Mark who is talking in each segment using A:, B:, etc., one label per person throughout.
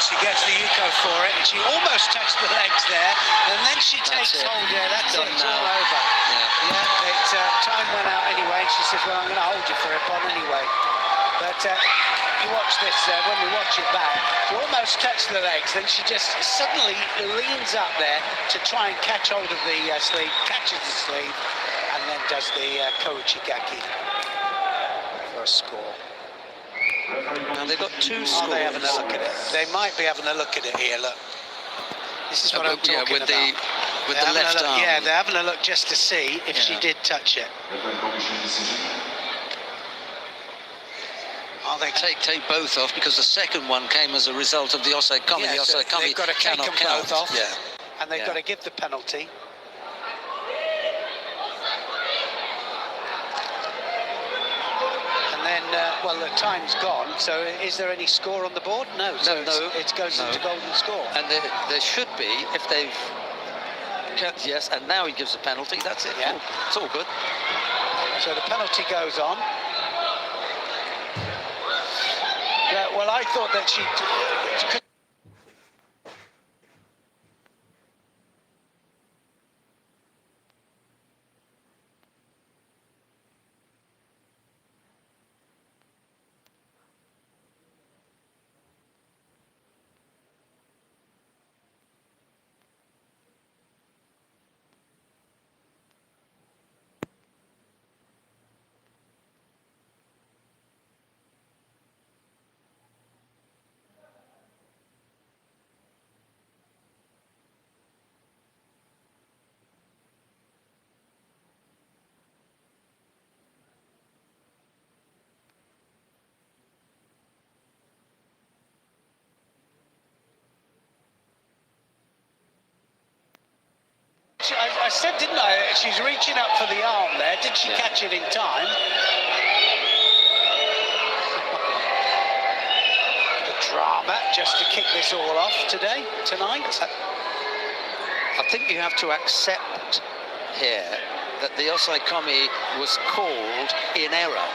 A: She gets the Yuko for it, and she almost touched the legs there, and then she takes hold. Yeah, that's it. It's all over. Time went out anyway, and she says, well, I'm going to hold you for a pon anyway. But you watch this, when we watch it back, she almost touched the legs, then she just suddenly leans up there to try and catch hold of the sleeve, catches the sleeve, and then does the kouchigaki for a score.
B: Now they've got two scores.
A: Are they having a look at it? They might be having a look at it here, look. This is what I'm talking about.
B: With the left arm.
A: Yeah, they're having a look just to see if she did touch it.
B: Oh, they take both off because the second one came as a result of the osaekomi.
A: Yeah,
B: The osaekomi
A: they've got to take them both off, and they've got to give the penalty. And then, well, the time's gone, so is there any score on the board? No, so it goes into golden score.
B: And there should be, if they've... Yes, and now he gives a penalty, that's it.
A: Yeah.
B: It's all good.
A: So the penalty goes on. Well, I thought that she could... I said, didn't I? She's reaching up for the arm there. Did she catch it in time? The drama just to kick this all off tonight.
B: I think you have to accept here that the osaekomi was called in error.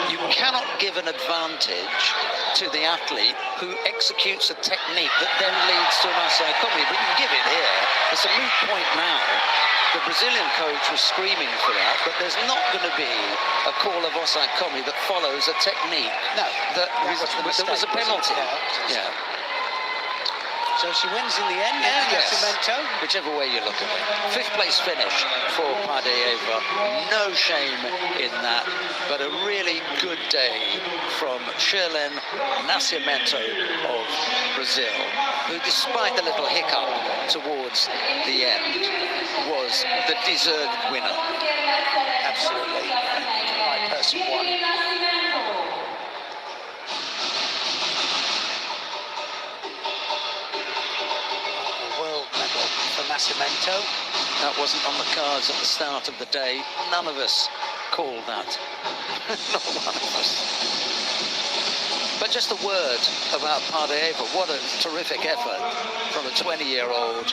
B: You cannot give an advantage to the athlete who executes a technique that then leads to an osaekomi, but you give it here. It's a moot point now. The Brazilian coach was screaming for that, but there's not going to be a call of osaekomi that follows a technique.
A: No,
B: there was a penalty. Yeah.
A: So she wins in the end, Nascimento.
B: Whichever way you look at it. Fifth place finish for Padeyeva. No shame in that, but a really good day from Shirlene Nascimento of Brazil, who, despite the little hiccup towards the end, was the deserved winner.
A: Absolutely. My person won. Nascimento.
B: That wasn't on the cards at the start of the day. None of us called that. Not one of us. But just a word about Padeyeva. What a terrific effort from a 20-year-old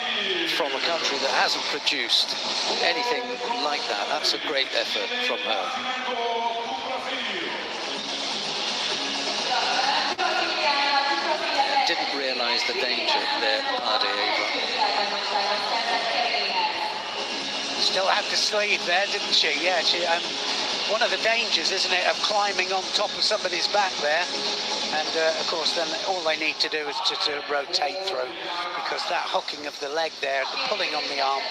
B: from a country that hasn't produced anything like that. That's a great effort from her. Didn't realise the danger there, Padeyeva.
A: Still had the sleeve there, didn't she? Yeah, one of the dangers, isn't it, of climbing on top of somebody's back there. And, of course, then all they need to do is to rotate through, because that hooking of the leg there, the pulling on the arm,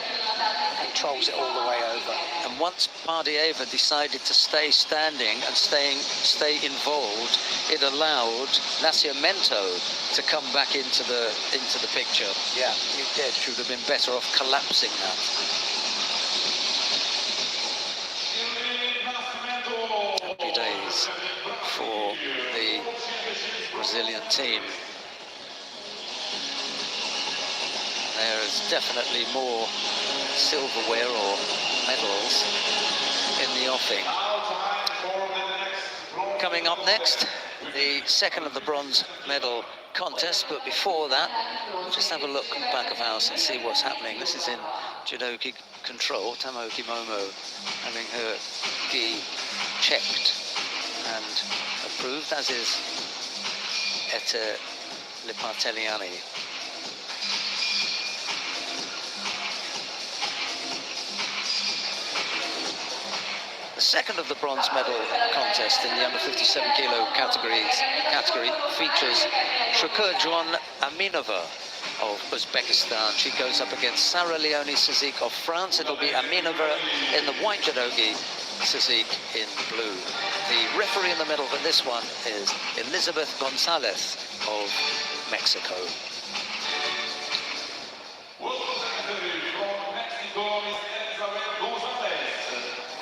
A: controls it all the way over.
B: And once Padeyeva decided to stay standing and stay involved, it allowed Nascimento to come back into the picture.
A: Yeah, it did.
B: She would have been better off collapsing that. Happy days for the Brazilian team. There is definitely more silverware or medals in the offing. Coming up next, the second of the bronze medal contest, but before that, just have a look back of house and see what's happening. This is in judogi control, Tomoki Momo having her gi checked and approved, as is Ete Liparteliani. The second of the bronze medal contest in the under 57 kilo category features Shukurjuan Aminova of Uzbekistan. She goes up against Sarah Leonie Sizik of France. It'll be Aminova in the white judogi, Sizik in blue. The referee in the middle for this one is Elizabeth Gonzalez of Mexico.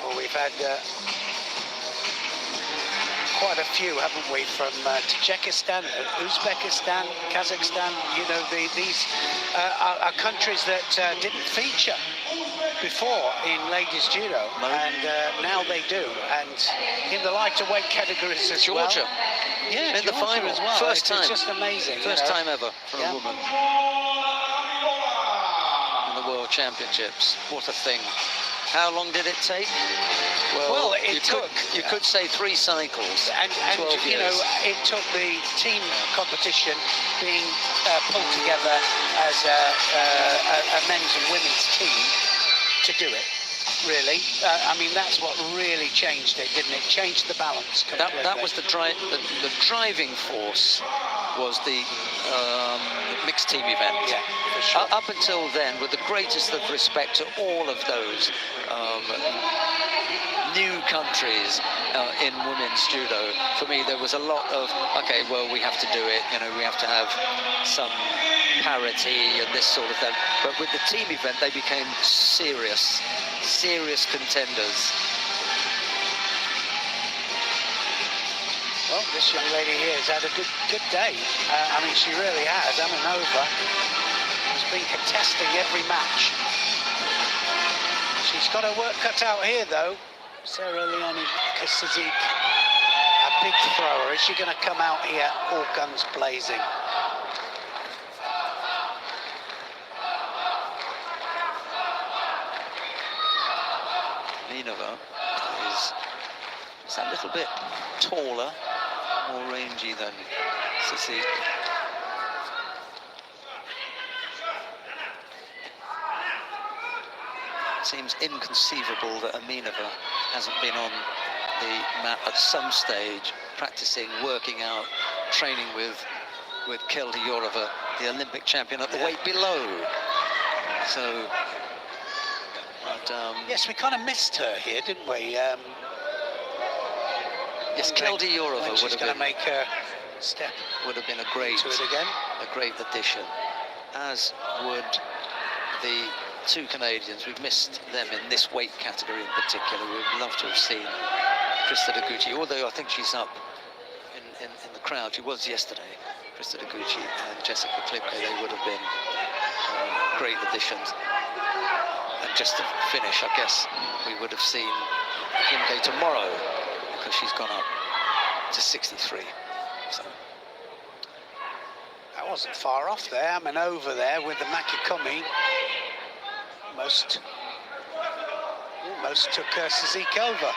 A: Well, we've had quite a few, haven't we, from Tajikistan, Uzbekistan, Kazakhstan. You know, these are countries that didn't feature before in ladies judo, and now they do. And in the lighter weight categories as well.
B: Georgia,
A: yeah,
B: in the final
A: as well.
B: First time,
A: it's just amazing.
B: First time ever for a woman in the World Championships. What a thing! How long did it take?
A: Well, it took.
B: You could say 3 cycles.
A: And
B: 12
A: you
B: years.
A: know, it took the team competition being pulled together as a men's and women's team to do it. Really, I mean, that's what really changed it, didn't it? Changed the balance completely.
B: That was the driving force. Was the mixed team event.
A: Yeah, for sure.
B: Up until then, with the greatest of respect to all of those new countries in women's judo, for me there was a lot of, okay, well, we have to do it, you know, we have to have some parity and this sort of thing. But with the team event, they became serious contenders.
A: Well, this young lady here has had a good day. I mean, she really has. Aminova has been contesting every match. She's got her work cut out here, though. Sarah Leonie Sizik, a big thrower. Is she going to come out here all guns blazing?
B: Aminova is a little bit taller, more rangy than Sizik. It seems inconceivable that Aminova hasn't been on the mat at some stage, practicing, working out, training with Kelly Yorova, the Olympic champion, at the weight below. So, but,
A: yes, we kind of missed her here, didn't we?
B: yes, Kelly Yorova would have
A: going to
B: been,
A: make her step.
B: would have been a great addition, as would the 2 Canadians. We've missed them in this weight category in particular. We'd love to have seen Krista Deguchi, although I think she's up in the crowd. She was yesterday. Krista Deguchi and Jessica Klipke, they would have been great additions. And just to finish, I guess we would have seen Klipke tomorrow, because she's gone up to 63. So
A: that wasn't far off there. I mean, over there with the Makikomi. Almost took Sizik over.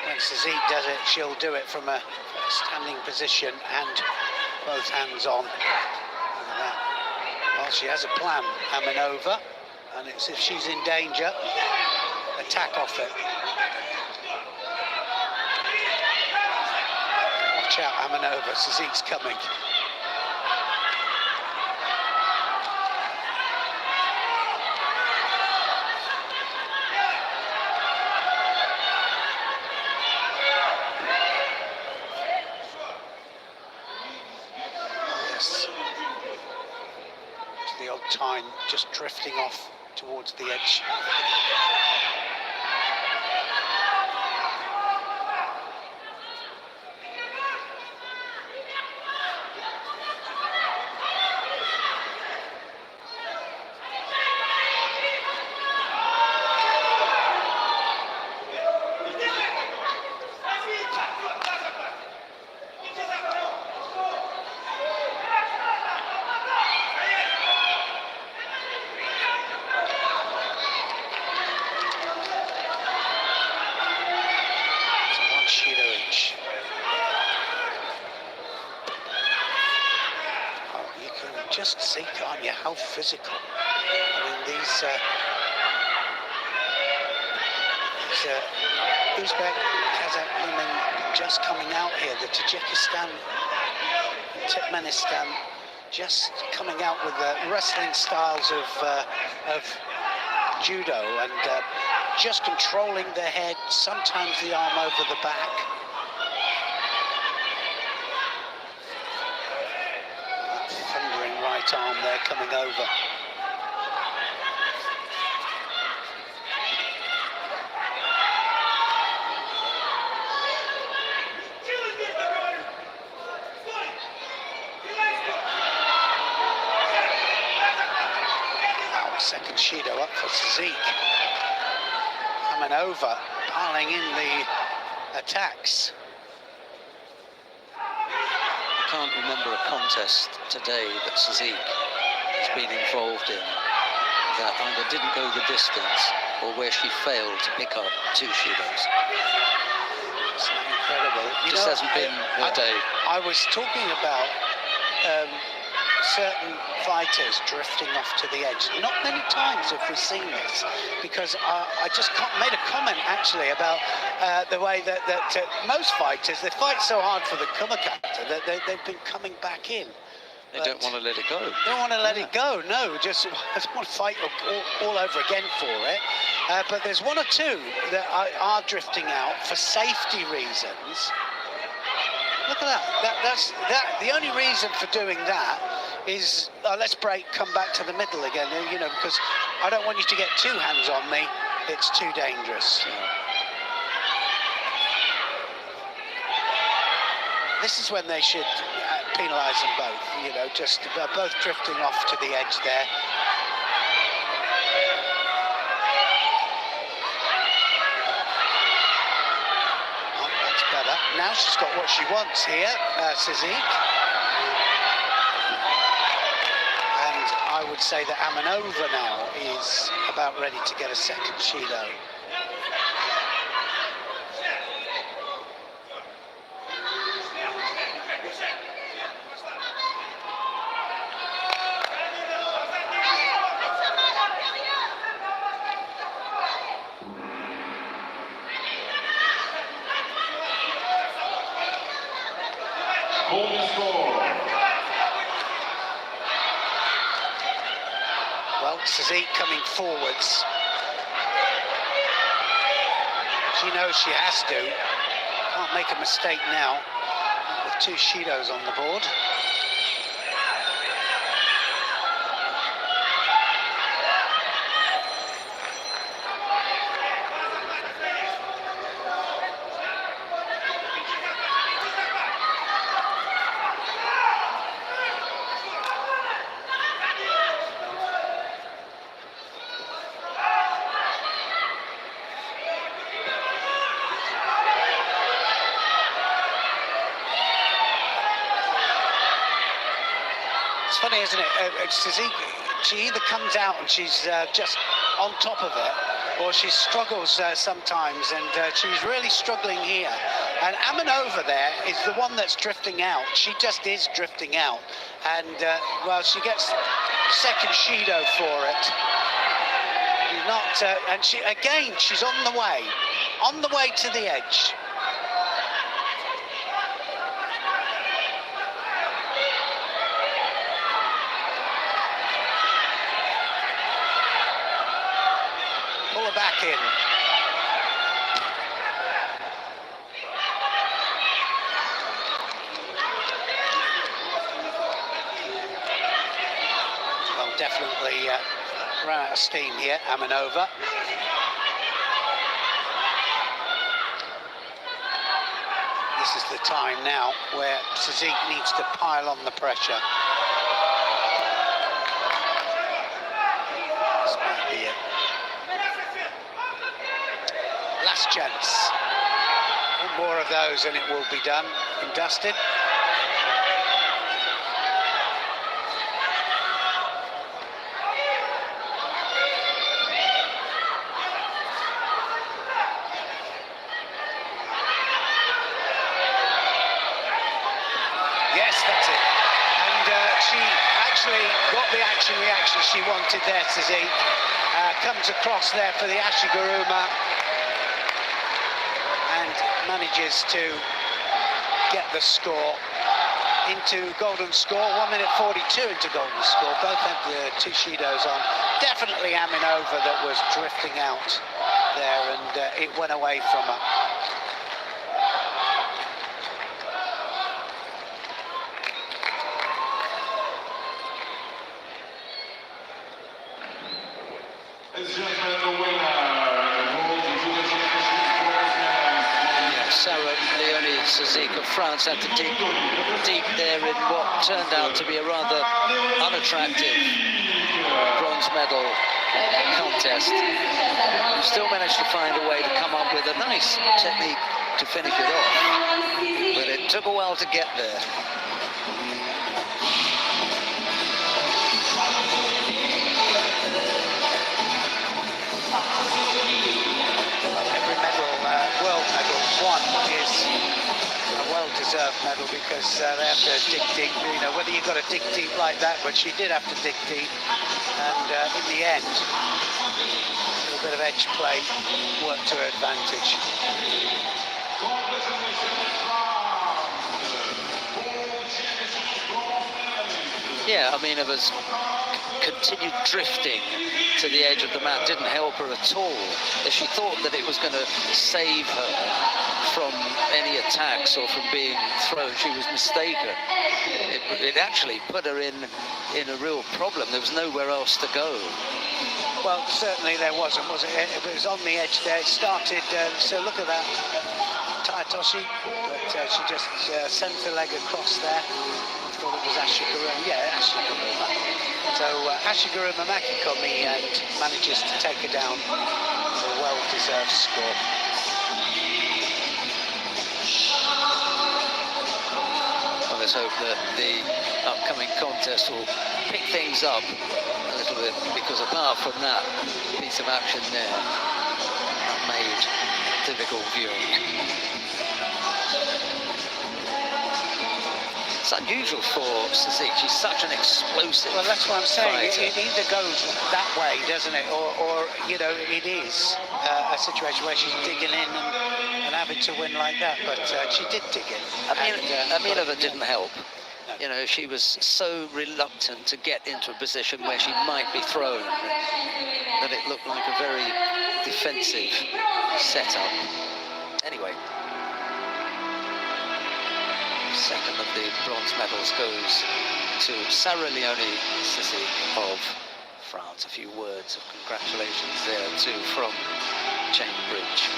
A: When Sizik does it, she'll do it from a standing position and both hands on. Well, she has a plan, Aminova, and it's if she's in danger, attack off it. Watch out, Aminova, Sizik's coming. Yes. The odd time just drifting off towards the edge. just see, can't you, how physical. I mean, these Uzbek, Kazakh women just coming out here, the Tajikistan, Turkmenistan, just coming out with wrestling styles of judo and just controlling the head, sometimes the arm over the back. That thundering right arm there coming over. Second Shido up for Sazik. Coming over, piling in the attacks.
B: I can't remember a contest today that Sazik has been involved in that either didn't go the distance or where she failed to pick up 2 Shidos.
A: It's incredible.
B: Just hasn't been her day.
A: I was talking about certain fighters drifting off to the edge. Not many times have we seen this, because I just made a comment actually about the way that most fighters, they fight so hard for the kumakata that they've been coming back in.
B: They don't want to let it go.
A: They don't want to let it go, no, just want to fight all over again for it. But there's 1 or 2 that are drifting out for safety reasons. Look at that. That's the only reason for doing that is let's break, come back to the middle again, you know, because I don't want you to get 2 hands on me. It's too dangerous. This is when they should penalise them both, you know, just both drifting off to the edge there. Oh, that's better. Now she's got what she wants here, Sazik. I would say that Amanova now is about ready to get a second Shido. Well, Sazik coming forwards. She knows she has to. Can't make a mistake now with 2 Shidos on the board. It's funny, isn't it? Sazik, she either comes out and she's just on top of it, or she struggles sometimes, and she's really struggling here. And Amanova there is the one that's drifting out. She just is drifting out. And, well, she gets second Shido for it. Not, and she, again, she's on the way to the edge. Pull her back in. Well, definitely ran out of steam here, Amanova. This is the time now where Sazik needs to pile on the pressure. This might be it. Last chance. One more of those and it will be done and dusted. Yes, that's it. And she actually got the action-reaction she wanted there, Suzy. Comes across there for the Ashiguruma and manages to get the score into golden score. 1 minute 42 into golden score. Both have the two Shidos on. Definitely Aminova that was drifting out there, and it went away from her.
B: Sarah Leonie Sazik of France had to dig deep there in what turned out to be a rather unattractive bronze medal contest. Still managed to find a way to come up with a nice technique to finish it off, but it took a while to get there.
A: World medal won is a well-deserved medal, because they have to dig deep, you know, whether you've got to dig deep like that, but she did have to dig deep, and in the end, a little bit of edge play worked to her advantage.
B: Yeah, I mean, it was continued drifting to the edge of the mat didn't help her at all. If she thought that it was going to save her from any attacks or from being thrown, she was mistaken. It actually put her in a real problem. There was nowhere else to go.
A: Well, certainly there wasn't, was it? It was on the edge there. It started, so look at that, Taitoshi, but she just sent the leg across there. I thought it was Ashiguruma, yeah, Ashiguruma. So Ashiguruma Makikomi manages to take her down for a well-deserved score.
B: Well, let's hope that the upcoming contest will pick things up a little bit, because apart from that piece of action there, that made difficult viewing. It's unusual for Sazik. She's such an explosive.
A: Well, that's what I'm saying.
B: Fighter.
A: It either goes that way, doesn't it, or you know, it is a situation where she's digging in and having to win like that. But she did dig in.
B: Aminova didn't help. No. You know, she was so reluctant to get into a position where she might be thrown that it looked like a very defensive setup. Anyway. Second of the bronze medals goes to Sarah Leonie Sazik of France. A few words of congratulations there too from Cambridge.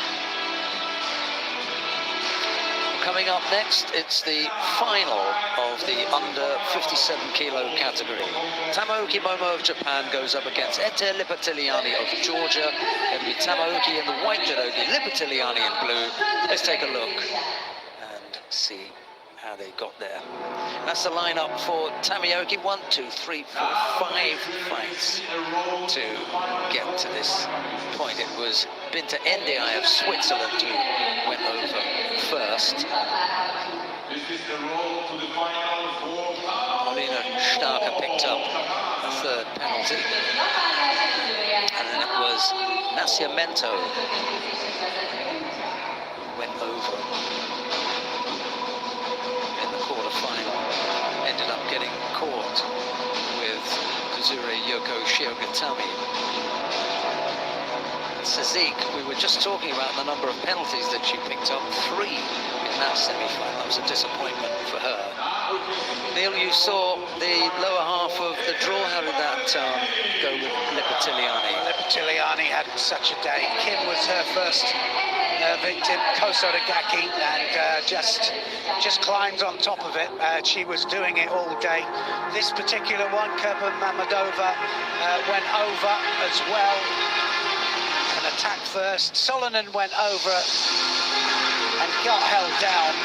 B: Coming up next, it's the final of the under 57 kilo category. Tamaoki Momo of Japan goes up against Ete Lipatiliani of Georgia. It'll be Tamaoki in the white judogi, Lipatiliani in blue. Let's take a look and see how they got there. That's the lineup for Tamaoki. 1, 2, 3, 4, 5 fights to get to this point. It was Binta Ndiaye of Switzerland who went over first. Paulina Starker picked up a third penalty. And then it was Nascimento who went over in the quarter-final. Ended up getting caught with Kazure Yoko Shiogatami. Sazik, we were just talking about the number of penalties that she picked up, 3 in that semi-final. That was a disappointment for her. Neil, you saw the lower half of the draw. How did that go with Lipatiliani?
A: Lipatiliani had such a day. Kim was her first victim, Kosodagaki, and just climbed on top of it. She was doing it all day. This particular one, Kurban Mamadova, went over as well. An attack first. Solonen went over and got held down.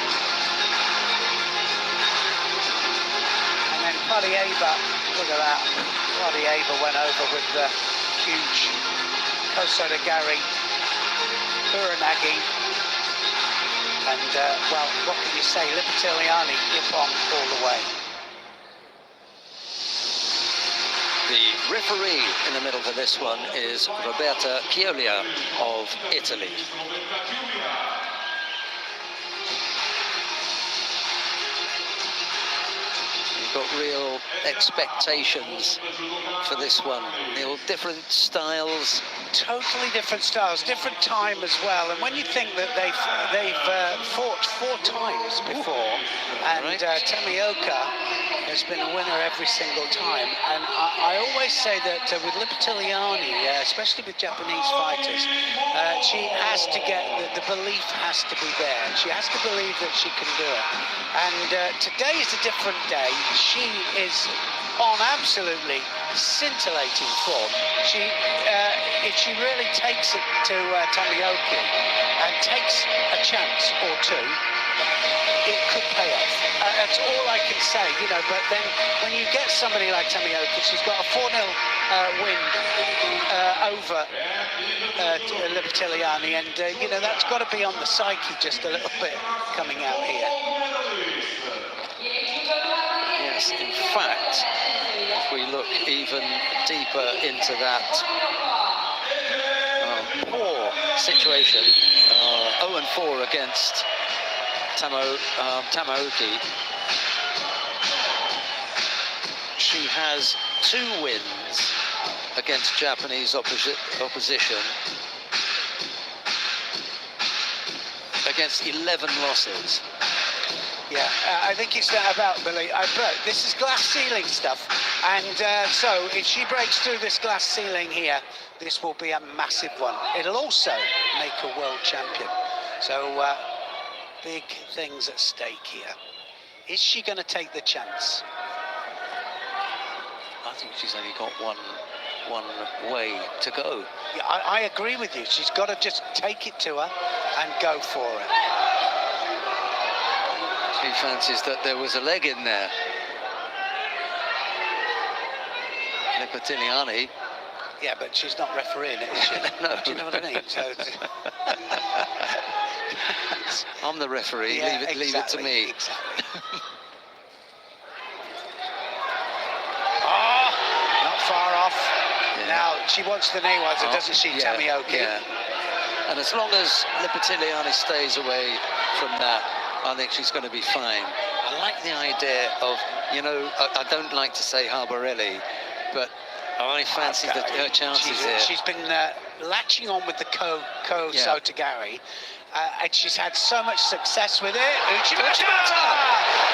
A: And then Palieva, look at that. Palieva went over with the huge Kosodagari. Uranagi, and well, what can you say? Lipatiliani, Ippon all the way.
B: Referee in the middle for this one is Roberta Chioglia of Italy. You've got real expectations for this one. Neil, different styles.
A: Totally different styles, different time as well. And when you think that they've fought 4 times before, and
B: Right.
A: Tamioka has been a winner every single time. And I always say that with Lipitiliani, especially with Japanese fighters, she has to get, the belief has to be there. She has to believe that she can do it. And today is a different day. She is on absolutely scintillating form. If she really takes it to Tamioka and takes a chance or two, it could pay off. That's all I can say, you know. But then when you get somebody like Tamioka, she's got a 4-0 win over Lipitiliani, and you know, that's got to be on the psyche just a little bit coming out here.
B: Yes, in fact, if we look even deeper into that poor situation, 0-4 against Tamioka. She has 2 wins against Japanese opposition, against 11 losses.
A: Yeah, I think it's about belief. But this is glass ceiling stuff, and so if she breaks through this glass ceiling here, this will be a massive one. It'll also make her world champion. So big things at stake here. Is she going to take the chance?
B: I think she's only got one way to go.
A: Yeah, I agree with you. She's got to just take it to her and go for it.
B: She fancies that there was a leg in there. Lipitiliani.
A: Yeah, but she's not refereeing it, is she?
B: No.
A: Do you know what I mean? So,
B: I'm the referee.
A: yeah,
B: leave it to me.
A: Exactly. Oh, not far off.
B: Yeah.
A: Now, she wants the Newaza, doesn't she,
B: yeah,
A: Tamioka?
B: Yeah. And as long as Lipitiliani stays away from that, I think she's going to be fine. I like the idea of, you know, I don't like to say Harborelli, but I fancy that her chances here.
A: She's been latching on with the Ko Sotogari, and she's had so much success with it. Uchimata!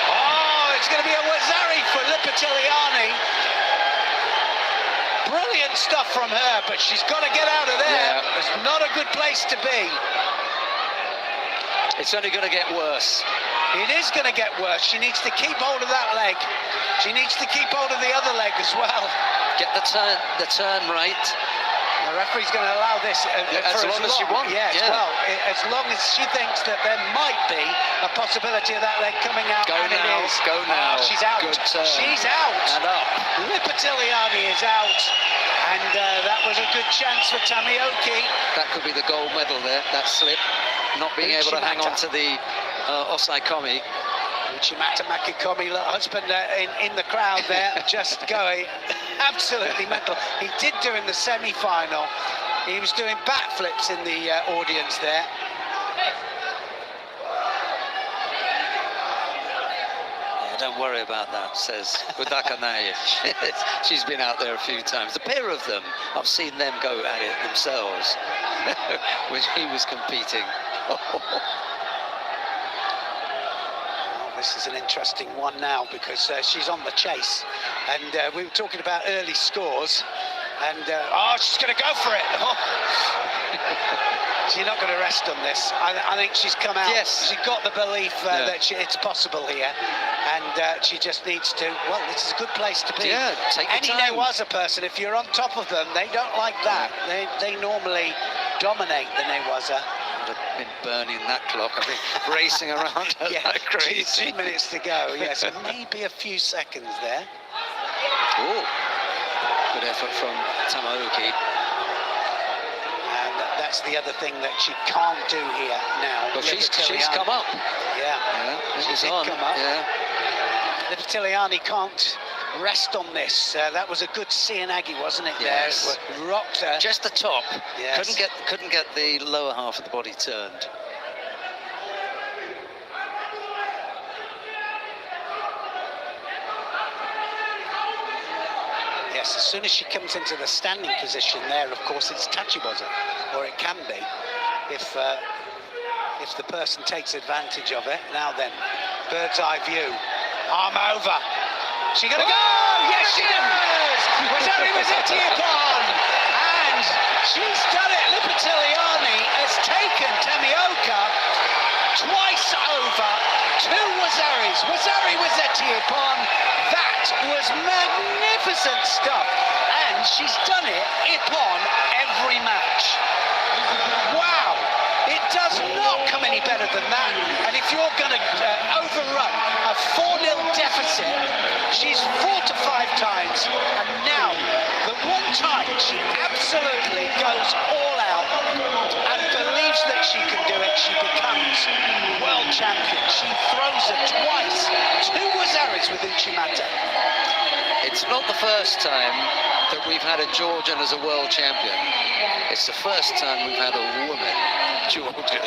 A: Oh, it's going to be a Wazari for Lipitiliani. Brilliant stuff from her, but she's got to get out of there.
B: Yeah.
A: It's not a good place to be.
B: It's only going to get worse.
A: It is going to get worse. She needs to keep hold of that leg. She needs to keep hold of the other leg as well.
B: Get the turn right.
A: The referee's going to allow this
B: as long as she wants.
A: Yeah, well, as long as she thinks that there might be a possibility of that leg coming out.
B: Go
A: and
B: now.
A: it is.
B: Go now.
A: Oh, she's out.
B: Good turn.
A: She's out.
B: And up.
A: Lipitiliani is out. And that was a good chance for Tamioka.
B: That could be the gold medal there, that slip. Not being able to hang on to the Osaikomi.
A: Uchimata Makikomi, husband in the crowd there, just going absolutely mental. He did do in the semi-final. He was doing backflips in the audience there.
B: Yeah, don't worry about that, says Udakanaya. She's been out there a few times. The pair of them, I've seen them go at it themselves when he was competing.
A: This is an interesting one now because she's on the chase, and we were talking about early scores, and oh, she's going to go for it. Oh. She's not going to rest on this. I think she's come out.
B: Yes.
A: She's got the belief that it's possible here, and she just needs to. Well, this is a good place to be.
B: Yeah, take your time.
A: Any Newaza person, if you're on top of them, they don't like that. They normally dominate the Newaza.
B: I'd have been burning that clock. I've been racing around
A: yeah,
B: like crazy.
A: 2 minutes to go. Yes, maybe a few seconds there.
B: Oh, good effort from Tamioka.
A: And that's the other thing that she can't do here now.
B: But she's come up.
A: Yeah,
B: She's on.
A: come up.
B: Yeah.
A: Lipitiliani can't rest on this. That was a good Seanagi, wasn't it?
B: Yes.
A: There, it rocked her.
B: Just the top.
A: Yes.
B: Couldn't get the lower half of the body turned.
A: Yes, as soon as she comes into the standing position there, of course, it's tachiwaza, or it can be, if the person takes advantage of it. Now then, bird's eye view, arm over. She gonna go? Yes, she does! Wazari Wazetiapon! And she's done it. Lipitiliani has taken Tamioka twice over. Two Wazaris. Wazari Wazetiapon. That was magnificent stuff. And she's done it upon every match. Wow! It does not come any better than that. And if you're going to overrun a 4-0 deficit, she's 4 to 5 times. And now, the one time she absolutely goes all out and believes that she can do it, she becomes world champion. She throws it twice. Two Wazaris with Uchimata.
B: It's not the first time that we've had a Georgian as a world champion. It's the first time we've had a woman Georgian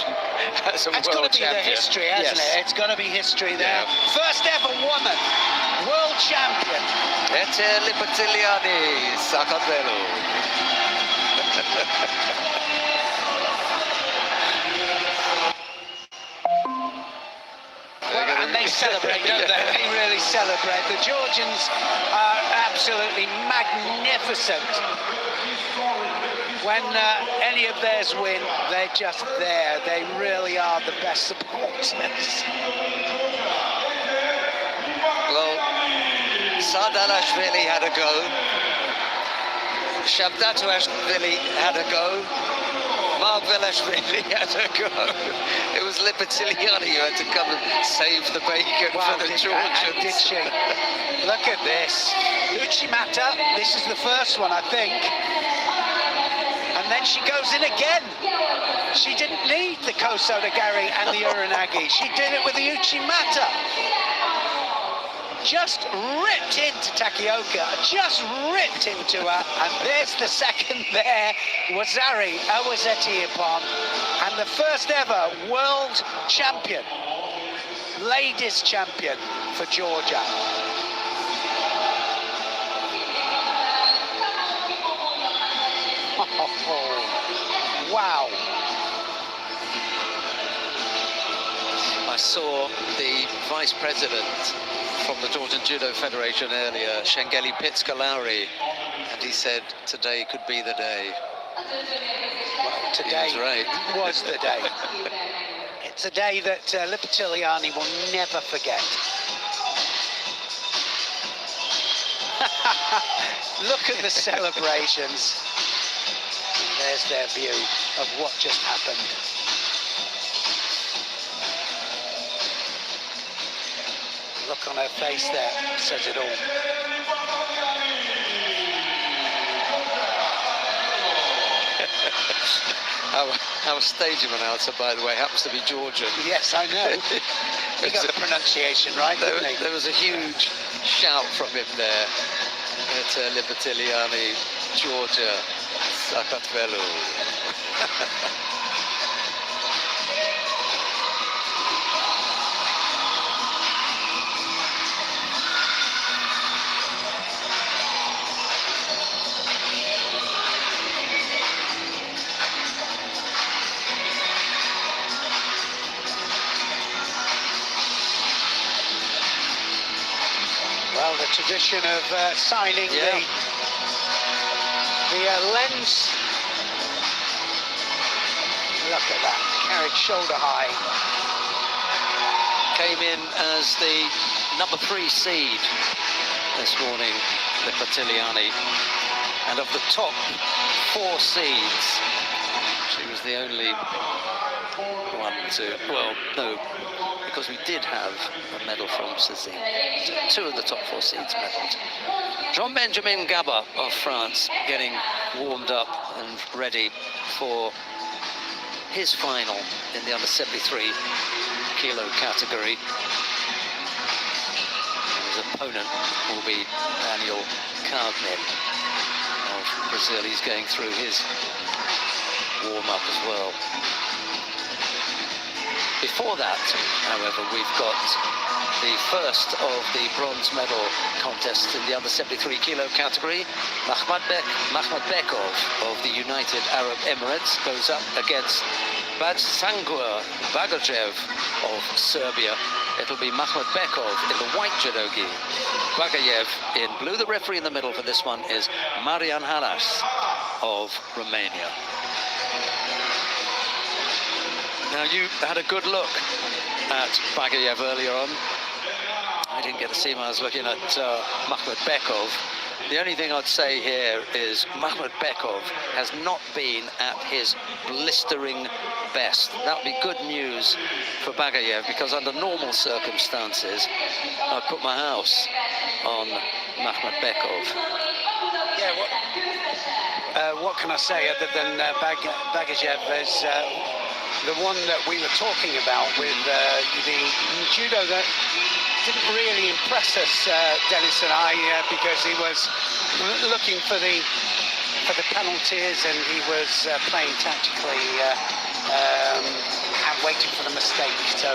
B: as a
A: It's
B: world
A: got to be
B: champion.
A: the history, hasn't it? It's got to be history there.
B: Yeah.
A: First ever woman world champion.
B: Ete Lipitiliani Sakatelu.
A: And they celebrate, don't they? They really celebrate. The Georgians are absolutely magnificent. When any of theirs win, they're just there. They really are the best supporters.
B: Well, Sadalashvili had a go. Shabdatuashvili had a go. Margvelashvili had a go. It was Lipitiliani who had to come and save the bacon for the Georgians.
A: Did she? Look at this. Uchimata, this is the first one, I think. And then she goes in again. She didn't need the Kosodagari and the Uranagi. She did it with the Uchimata. Just ripped into Takioka, just ripped into her, and there's the second there, Wazari Awazetiapon, and the first ever world champion, ladies champion for Georgia. Oh, wow.
B: I saw the vice president from the Georgian Judo Federation earlier, Shengeli Pitskalauri, and he said today could be the day.
A: Well, today was the day. It's a day that Lipitiliani will never forget. Look at the celebrations. There's their view of what just happened. Look on her face there says it all.
B: Our stadium announcer, by the way, happens to be Georgian.
A: Yes, I know. He got the pronunciation right, didn't he?
B: There was a huge shout from him there at Lipitiliani, Georgia, Sakatvelu.
A: Well, the tradition of signing the lens. Look at that, carried shoulder high.
B: Came in as the number 3 seed this morning, Lipitiliani. And of the top 4 seeds, she was the only one to, well, no, because we did have a medal from Cézanne. So 2 of the top 4 seeds medalled. Jean-Benjamin Gaba of France getting warmed up and ready for his final in the under 73 kilo category. It was opponent will be Daniel Carvnet of Brazil. He's going through his warm-up as well. Before that, however, we've got the first of the bronze medal contests in the under 73 kilo category. Makhmatbekov of the United Arab Emirates goes up against Bajsangur Bagajev of Serbia. It'll be Makhmatbekov in the white judogi, Bagayev in blue. The referee in the middle for this one is Marian Halas of Romania. Now, you had a good look at Bagayev earlier on. I didn't get to see him. I was looking at Makhmatbekov. The only thing I'd say here is Makhmatbekov has not been at his blistering best. That would be good news for Bagayev, because under normal circumstances, I'd put my house on Makhmatbekov.
A: Yeah, what can I say other than Bagayev is the one that we were talking about with the judo that didn't really impress us, Dennis and I, because he was looking for the penalties, and he was playing tactically and waiting for the mistake. So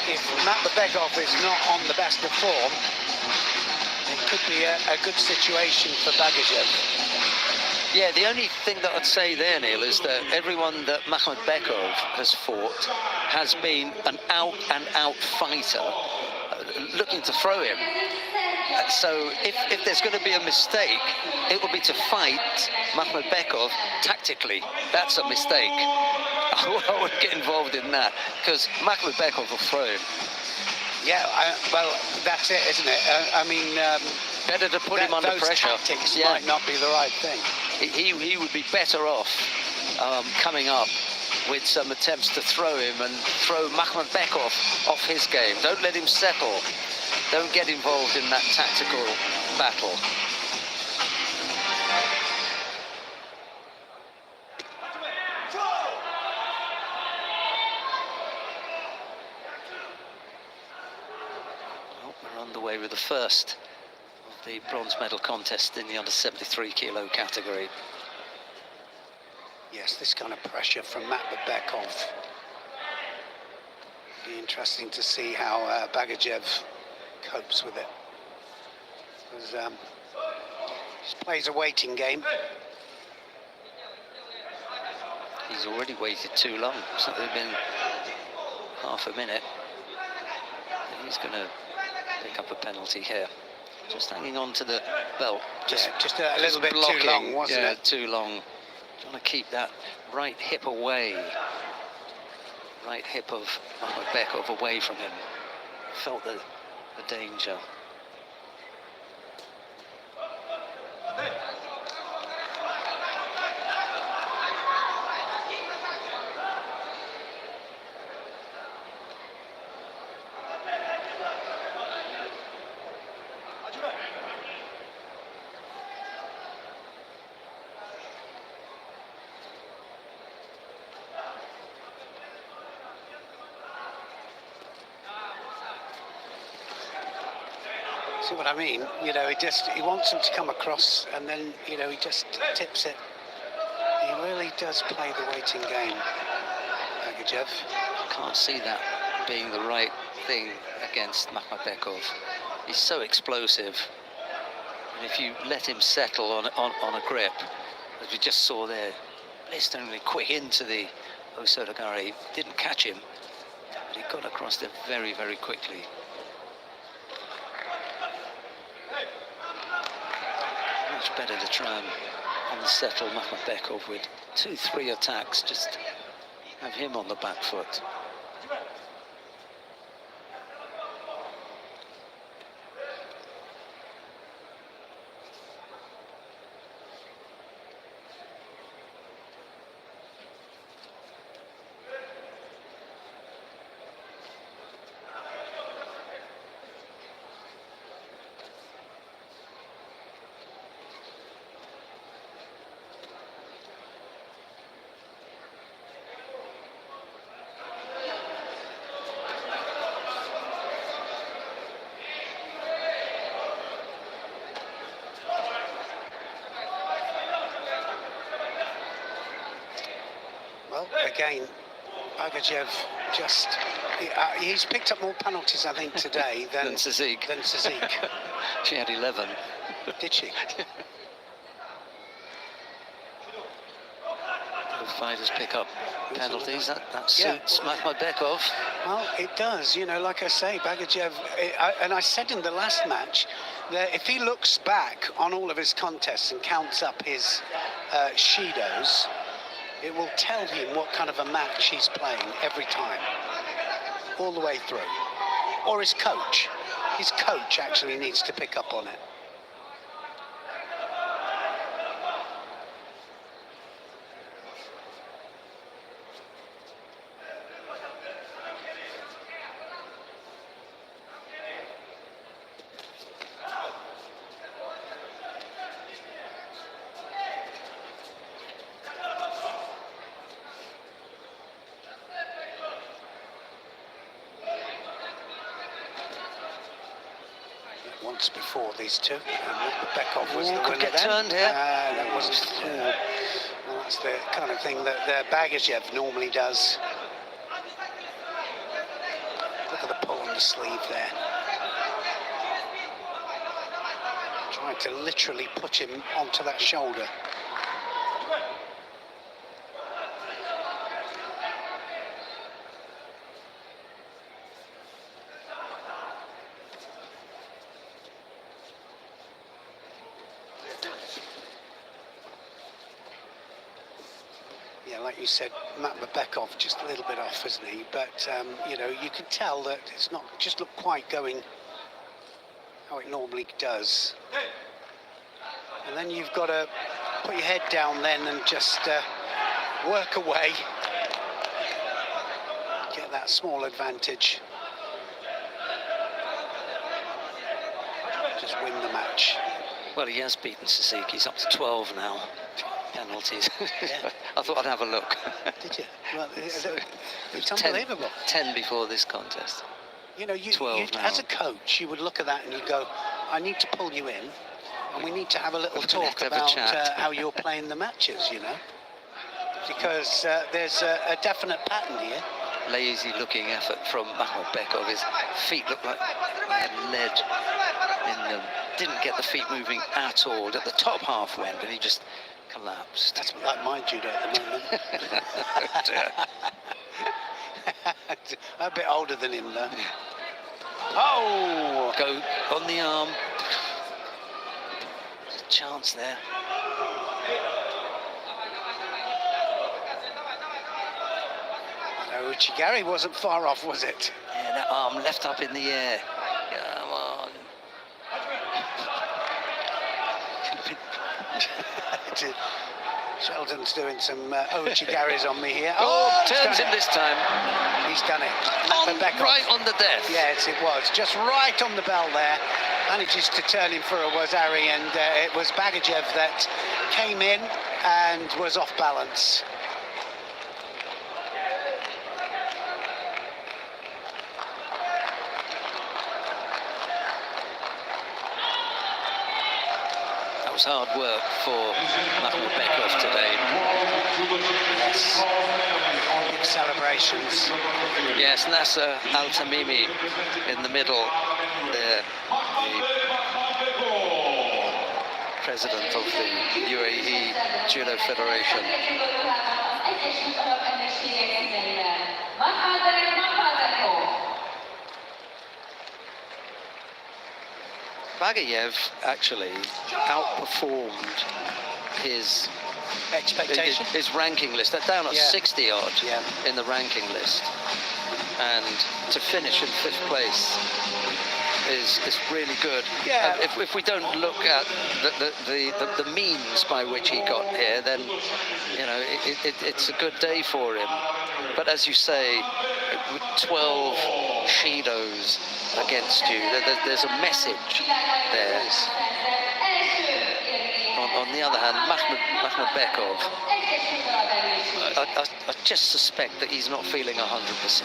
A: if Makhmatbekov is not on the best of form, it could be a good situation for Bagayev.
B: Yeah, the only thing that I'd say there, Neil, is that everyone that Makhmatbekov has fought has been an out-and-out fighter looking to throw him. So if there's going to be a mistake, it will be to fight Makhmatbekov tactically. That's a mistake. I wouldn't get involved in that, because Makhmatbekov will throw him. Yeah,
A: well, that's it, isn't it? I mean,
B: better to put him under pressure.
A: Those tactics might not be the right thing.
B: He would be better off coming up with some attempts to throw him and throw Makhmatbekov off his game. Don't let him settle. Don't get involved in that tactical battle. Well, we're on the way with the first of the bronze medal contest in the under 73 kilo category.
A: Yes, this kind of pressure from Makhmatbekov. Be interesting to see how Bagayev copes with it. He plays a waiting game.
B: He's already waited too long. It's only been half a minute. He's going to pick up a penalty here. Just hanging on to the belt.
A: Just a little bit blocking. Too long, wasn't it?
B: Yeah, too long. Trying to keep that right hip away. Right hip of Makhmatbekov away from him. Felt the danger.
A: See what I mean? You know, he wants him to come across, and then, you know, he just tips it. He really does play the waiting game, Bagayev.
B: Can't see that being the right thing against Makhmatbekov. He's so explosive. And if you let him settle on a grip, as we just saw there, blisteringly quick into the Osodagari, didn't catch him, but he got across there very, very quickly. Much better to try and unsettle Makhmatbekov with 2-3 attacks, just have him on the back foot.
A: again, Bagajev just... he's picked up more penalties, I think, today than
B: Sazik. She had 11.
A: Did she?
B: Fighters pick up penalties. That suits Makhmudbekov.
A: Well, it does. You know, like I say, Bagajev, and I said in the last match that if he looks back on all of his contests and counts up his shidos, it will tell him what kind of a match he's playing every time, all the way through. Or his coach. His coach actually needs to pick up on it. Once before these two, Bekov was the winner
B: get
A: then.
B: turned here.
A: That wasn't. Well, that's the kind of thing that Bagajev normally does. Look at the pull on the sleeve there. Trying to literally put him onto that shoulder. Yeah, like you said, Makhmudbekov just a little bit off, isn't he? But, you know, you can tell that it's not just look quite going how it normally does. And then you've got to put your head down then and just work away. Get that small advantage. Just win the match.
B: Well, he has beaten Sazik. He's up to 12 now. Penalties.
A: Yeah.
B: I thought I'd have a look.
A: Did you? Well, it's
B: 10
A: unbelievable.
B: 10 before this contest.
A: You know, you
B: 12 now.
A: as a coach, you would look at that and you go, I need to pull you in, and we need to have a little talk
B: have a
A: about
B: chat.
A: how you're playing the matches, you know? Because there's a definite pattern here.
B: Lazy looking effort from Makhmudbekov. His feet look like they had lead in them. Didn't get the feet moving at all. At the top half went, and he just collapsed.
A: That's like my judo at the moment. I'm a bit older than him, though. Oh!
B: Go on the arm. There's a chance there.
A: No, Uchigari wasn't far off, was it?
B: Yeah, that arm left up in the air. Come on.
A: Sheldon's doing some Uchigaris on me here.
B: Oh,
A: he's
B: turns
A: done
B: it this time.
A: He's done it.
B: Right on the death.
A: Yes, it was. Just right on the bell there. Manages to turn him for a Wazari, and it was Bagajev that came in and was off balance.
B: That was hard work for Makhmudbekov today.
A: Yes. Big celebrations.
B: Yes, Nasser Al-Tamimi in the middle there, the president of the UAE Judo Federation. Bagajev actually outperformed his
A: Expectation?
B: his ranking list. They're down at 60 odd
A: Yeah.
B: in the ranking list, and to finish in 5th place is really good.
A: Yeah.
B: If we don't look at the means by which he got here, then you know it's a good day for him. But as you say, with 12 shidos against you, there's a message there. On the other hand, Makhmudbekov, I just suspect that he's not feeling 100%.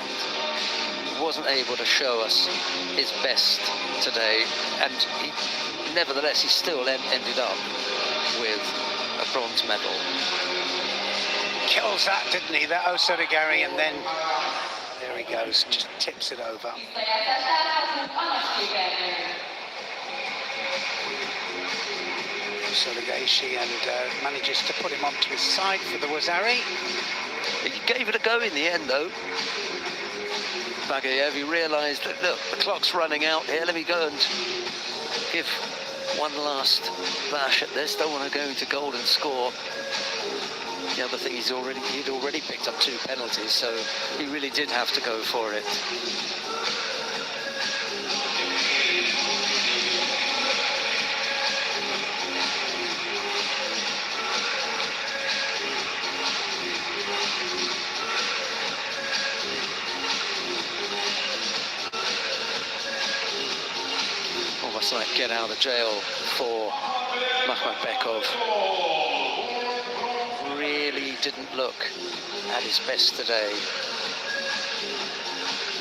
B: He wasn't able to show us his best today, and nevertheless, he still ended up with a bronze medal.
A: kills that, didn't he? That Osarigari, and then there he goes, just tips it over. Osarigari and manages to put him onto his side for the Wazari.
B: He gave it a go in the end, though. Bagayev, he realised that, look, the clock's running out here, let me go and give one last bash at this. Don't want to go into goal and score. The other thing, he'd already picked up 2 penalties, so he really did have to go for it. Almost like get out of jail for Makhmatbekov. Really didn't look at his best today.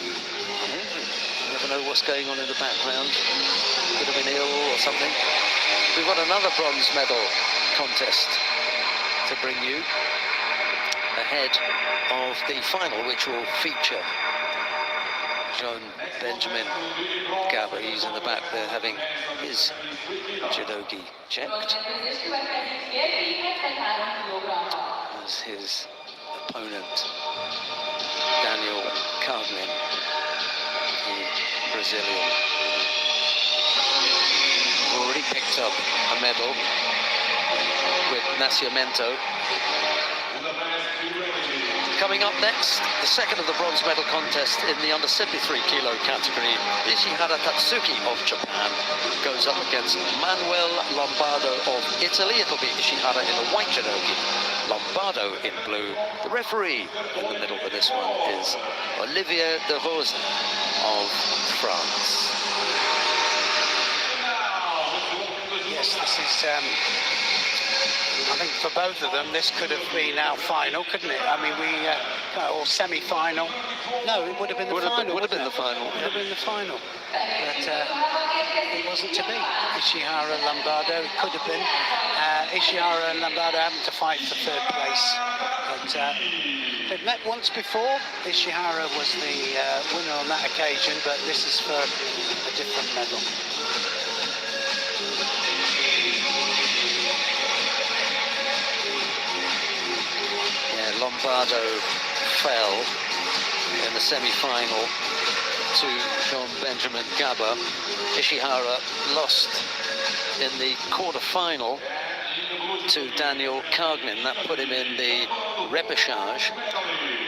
B: You never know what's going on in the background. Could have been ill or something. We've got another bronze medal contest to bring you ahead of the final, which will feature Benjamin Gaba. He's in the back there having his judogi checked. As his opponent, Daniel Carglin, the Brazilian, already picked up a medal with Nascimento. Coming up next, the second of the bronze medal contest in the under 73 kilo category. Ishihara Tatsuki of Japan goes up against Manuel Lombardo of Italy. It'll be Ishihara in the white judogi, Lombardo in blue. The referee in the middle for this one is Olivier de Rose of France.
A: Yes, this is... I think for both of them, this could have been our final, couldn't it? I mean, or semi-final. No, it would have been the final.
B: Would have been the final.
A: Would have been the final. But it wasn't to be. Ishihara Lombardo, it could have been. Ishihara and Lombardo having to fight for 3rd place. But they've met once before. Ishihara was the winner on that occasion, but this is for a different medal.
B: Lombardo fell in the semi-final to Jean-Benjamin Gaba. Ishihara lost in the quarter-final to Daniel Carglin. That put him in the repechage,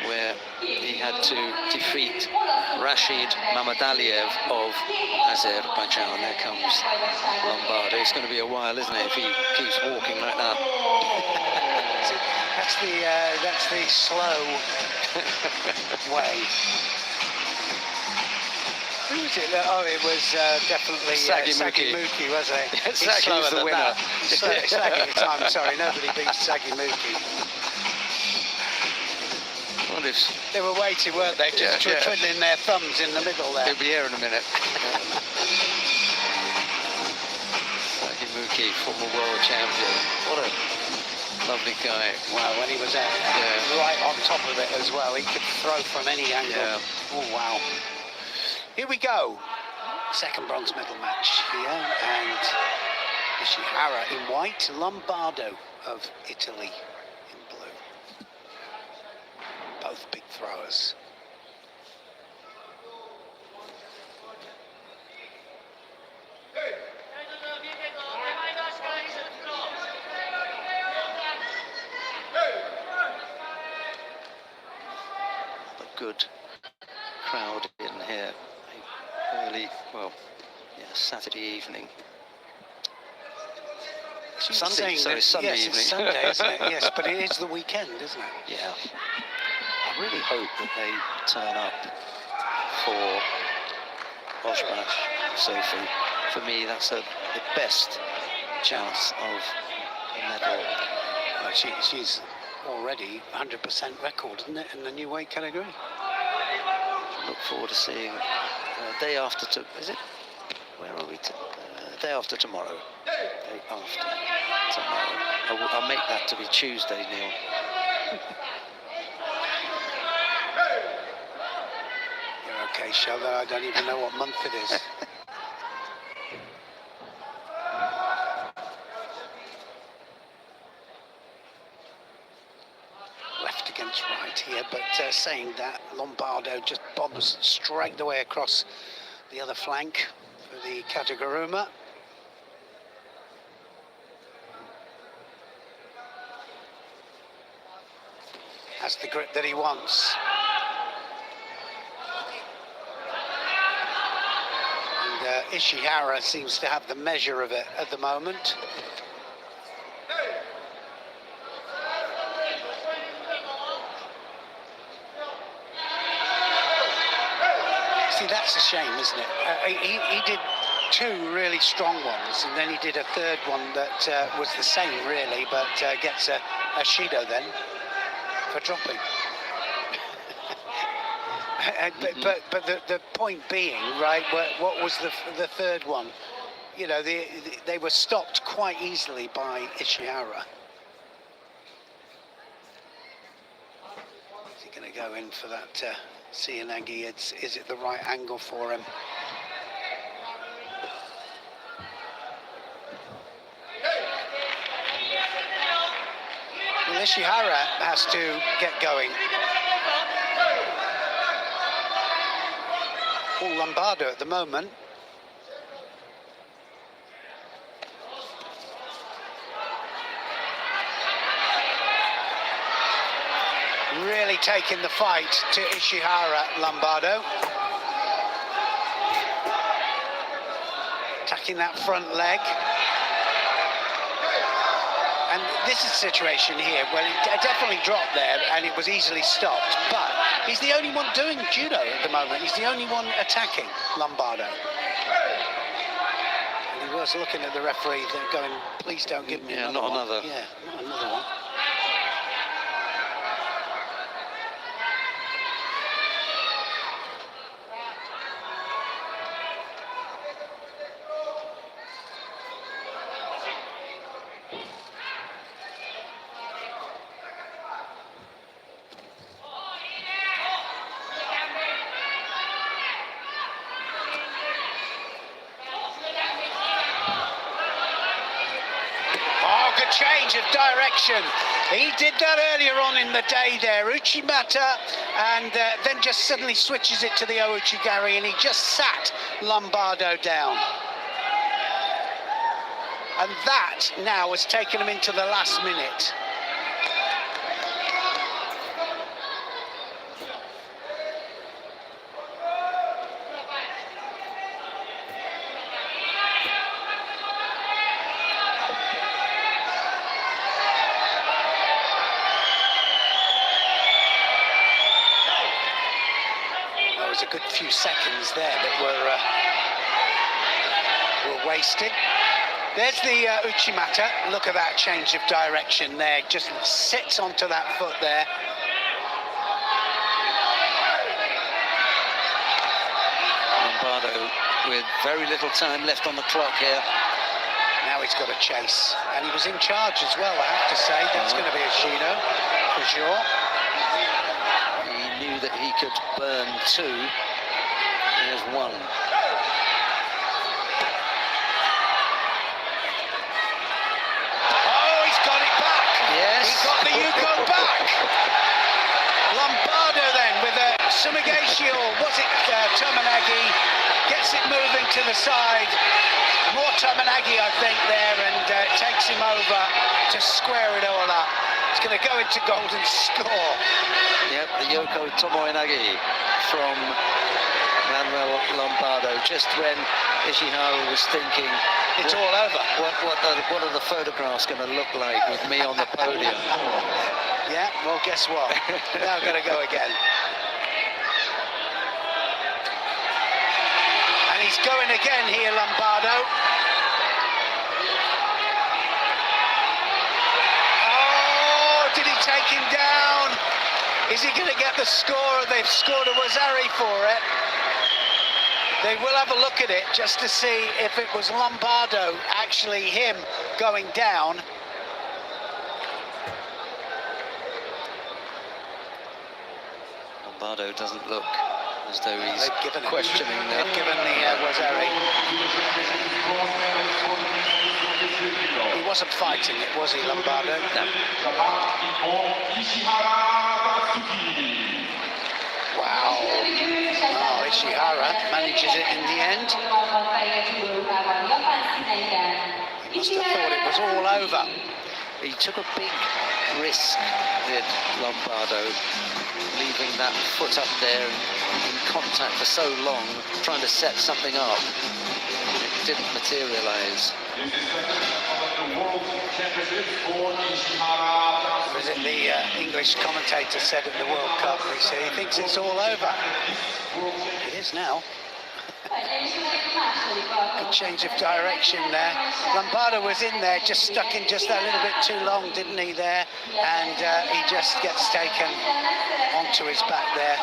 B: where he had to defeat Rashid Mamadaliev of Azerbaijan. There comes Lombardo. It's going to be a while, isn't it, if he keeps walking like that?
A: That's the slow way. Who was it? Oh, it was definitely Sagimuki, wasn't it?
B: Sagi was the winner.
A: Sagi at the time, sorry, nobody beats Sagimuki. They were waiting, weren't they? Just twiddling their thumbs in the middle there.
B: He'll be here in a minute. Sagimuki, former world champion. What a lovely guy.
A: Wow, when he was right on top of it as well, he could throw from any angle.
B: Yeah.
A: Oh, wow. Here we go. Second bronze medal match here, and Ishihara in white, Lombardo of Italy in blue. Both big throwers.
B: Good crowd in here. Early, well, yeah, Saturday evening. Sunday evening.
A: Yes, it's Sunday, isn't it? Yes, but it is the weekend, isn't it?
B: Yeah. I really hope that they turn up for Oshbash Sophie. For me, that's the best chance of a medal.
A: Well, she's already 100% record, isn't it, in the new weight category?
B: Look forward to seeing day after is it? Where are we? Day after tomorrow. Day after tomorrow. I'll make that to be Tuesday, Neil.
A: Okay, Sheldon, I don't even know what month it is. Left against right here, but saying that, Lombardo just bombs straight the way across the other flank for the Kataguruma. Has the grip that he wants. And Ishihara seems to have the measure of it at the moment. See, that's a shame, isn't it? He did two really strong ones, and then he did a third one that was the same, really, but gets a Shido then for dropping. but the point being, right, what was the third one? You know, they were stopped quite easily by Ishihara. Is he going to go in for that Seoinage? Is it the right angle for him? Well, Ishihara has to get going. All Lombardo at the moment. Really taking the fight to Ishihara, Lombardo. Attacking that front leg. And this is a situation here where he definitely dropped there and it was easily stopped, but he's the only one doing judo at the moment. He's the only one attacking, Lombardo. And he was looking at the referee going, please don't give me another one. Yeah, not another one. Change of direction. He did that earlier on in the day there, Uchimata, and then just suddenly switches it to the Ouchigari, and he just sat Lombardo down. And that now has taken him into the last minute. A good few seconds there that were wasted. There's the Uchimata. Look at that change of direction there. Just sits onto that foot there.
B: Lombardo with very little time left on the clock here.
A: Now he's got a chase, and he was in charge as well, I have to say. That's going to be a Shido for sure.
B: That he could burn two. There's one.
A: Oh, he's got it back.
B: Yes.
A: He's got the Yuko back. Lombardo then with a Sumigashi, or was it Tominagi, gets it moving to the side. More Tominagi, I think, there, and takes him over to square it all up. It's going to go into golden score.
B: Yep, the Yoko Tomoinagi from Manuel Lombardo, just when Ishihara was thinking,
A: it's all over.
B: What are the photographs going to look like with me on the podium?
A: Yeah, well, guess what? Now I'm going to go again. And he's going again here, Lombardo. Did he take him down? Is he going to get the score? They've scored a Wazari for it. They will have a look at it just to see if it was Lombardo, actually him, going down.
B: Lombardo doesn't look as though he's questioning
A: They've given the Wazari. He wasn't fighting it, was he, Lombardo?
B: No.
A: Wow. Oh, Ishihara manages it in the end. He must have thought it was all over.
B: He took a big risk, did Lombardo, leaving that foot up there in contact for so long, trying to set something up. It didn't materialise.
A: Was it the English commentator said at the World Cup, he said he thinks it's all over. It is now. Good change of direction there. Lombardo was in there, just stuck in just a little bit too long, didn't he, there? And he just gets taken onto his back there.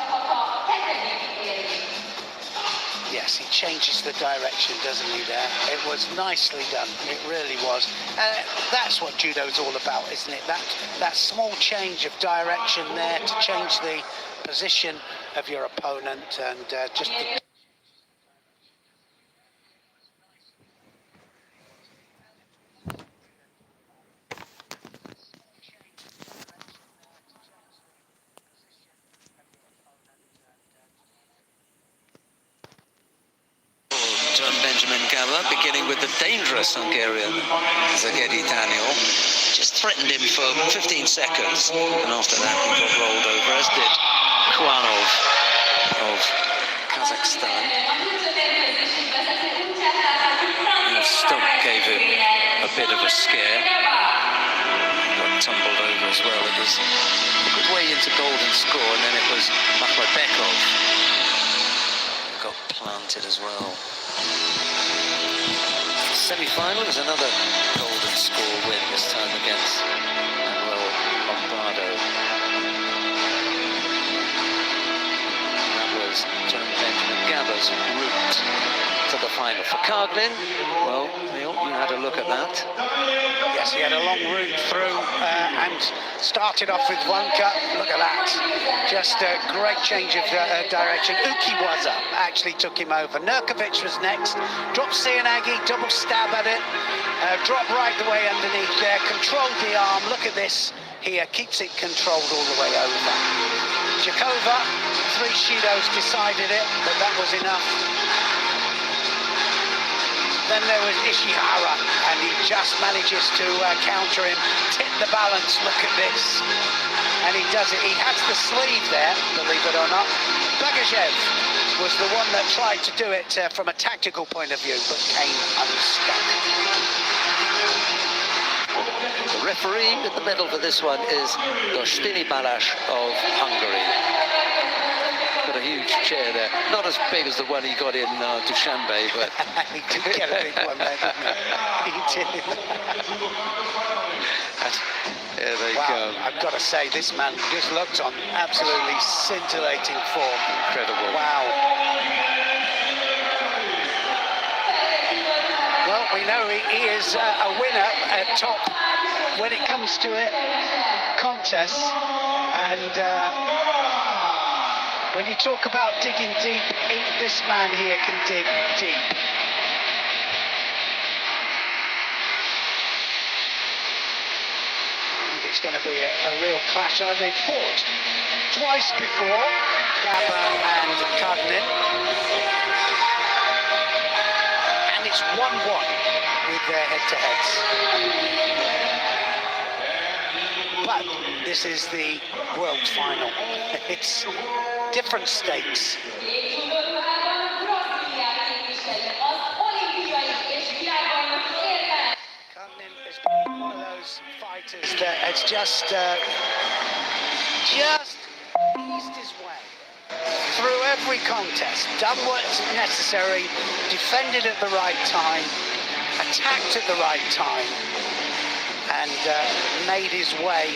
A: Yes, he changes the direction, doesn't he, there? It was nicely done. It really was. That's what judo's all about, isn't it? That small change of direction there to change the position of your opponent and just...
B: Vengiryadagi, beginning with the dangerous Hungarian Vengiryadagi, just threatened him for 15 seconds, and after that he got rolled over, as did Kuanov of Kazakhstan. The stump gave him a bit of a scare. He got tumbled over as well. It was a good way into golden score, and then it was Makhmedbekov who got planted as well. Semi-final is another golden score win, this time against Manuel Lombardo. That was Vengiryadaga's route to the final. For Karglin, well, Neil, you had a look at that.
A: Yes, he had a long route through and started off with one cut. Look at that. Just a great change of direction. Ukiwaza actually took him over. Nurkovic was next. Dropped Sianagi, double stab at it. Dropped right the way underneath there. Controlled the arm. Look at this here. Keeps it controlled all the way over. Jakova, 3 Shidos decided it, but that was enough. Then there was Ishihara, and he just manages to counter him, tip the balance, look at this. And he does it. He has the sleeve there, believe it or not. Bagajev was the one that tried to do it from a tactical point of view, but came unstuck.
B: The referee in the middle for this one is Gostini Balázs of Hungary. Got a huge chair there, not as big as the one he got in Dushanbe, but
A: he did get a big one there, didn't he? He did.
B: Here they go.
A: I've got to say, this man just looked on absolutely scintillating form.
B: Incredible.
A: Wow. Well, we know he is a winner at top when it comes to it, contests, and when you talk about digging deep, this man here can dig deep. It's going to be a real clash. They've fought twice before, Gaba and Karglin, and it's 1-1 with their head-to-heads. But this is the world final. It's different stakes. One of those fighters that has just eased his way through every contest, done what's necessary, defended at the right time, attacked at the right time, and made his way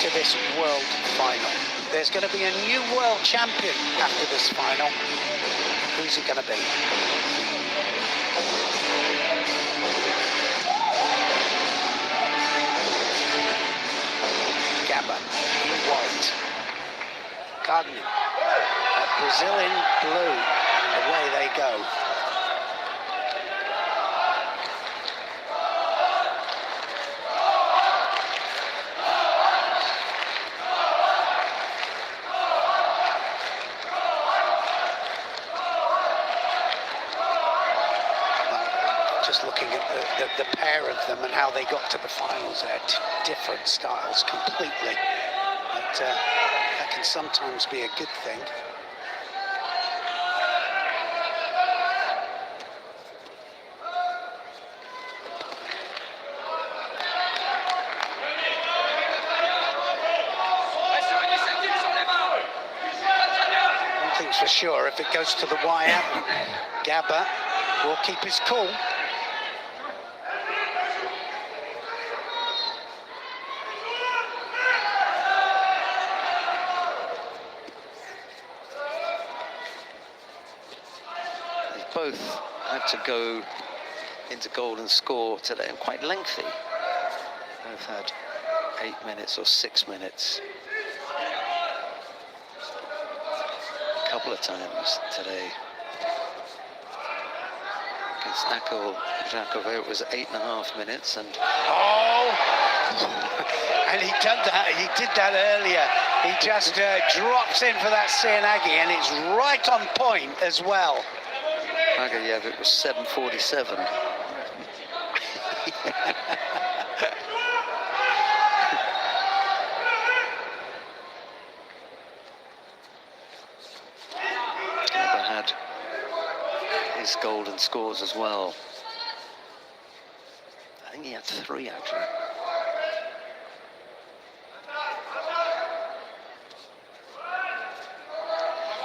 A: to this world final. There's going to be a new world champion after this final. Who's it going to be? Gaba in white. Cardinal. Brazil in blue, and away they go. Just looking at the pair of them and how they got to the finals, they're different styles completely. But that can sometimes be a good thing. One thing's for sure, if it goes to the wire, Gabba will keep his cool.
B: Both had to go into golden score today, and quite lengthy. Both had 8 minutes or 6 minutes. A couple of times today. Against Akil Jakovo, it was 8.5 minutes, and
A: oh, and he did that earlier. He just drops in for that Sianagi, and it's right on point as well.
B: Vengiryadagi, it was 7:47. Gabba had his golden scores as well. I think he had 3 actually.